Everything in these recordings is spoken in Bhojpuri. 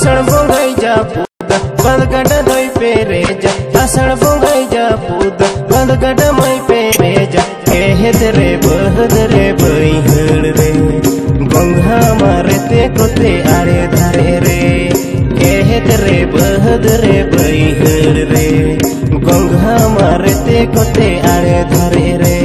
असड़ बोंगाई जा पूदा बंद गड दई पेरे जा असड़ बोंगाई जा पूदा बंद गड मई पेरे जा कहत रे बहद रे बैहड़ रे गंगा मारे ते कोते आड़े धारे रे कहत रे बहद रे बैहड़ रे गंगा मारे ते कोते आड़े धारे रे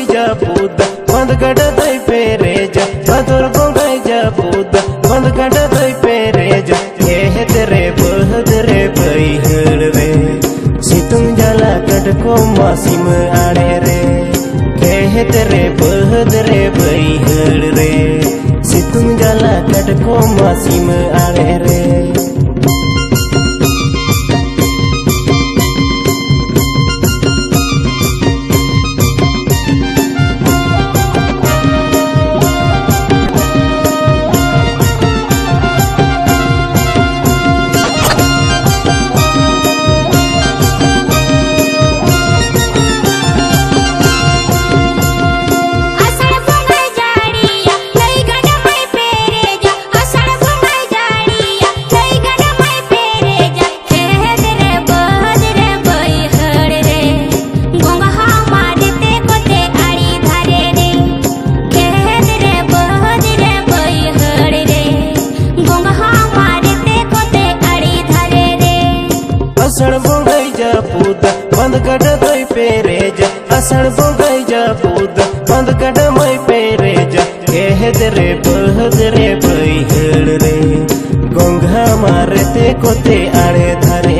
बंद गड दई पेरे जा मधुर बोंगाई जा पूदा बंद गड दई पेरे जा कहत रे बहद रे बैहड़ रे सितुंग जाला गड को मासीम आड़े रे कहत रे बहद रे बैहड़ रे सितुंग जाला गड को मासीम आड़े रे असड़ बोंगाई जा पूदा बंद गड दई पेरे जा असड़ बोंगाई जा पूदा बंद गड मई पेरे जा कहत रे बहद रे बैहड़ रे गंगा मारे ते कोते आड़े धारे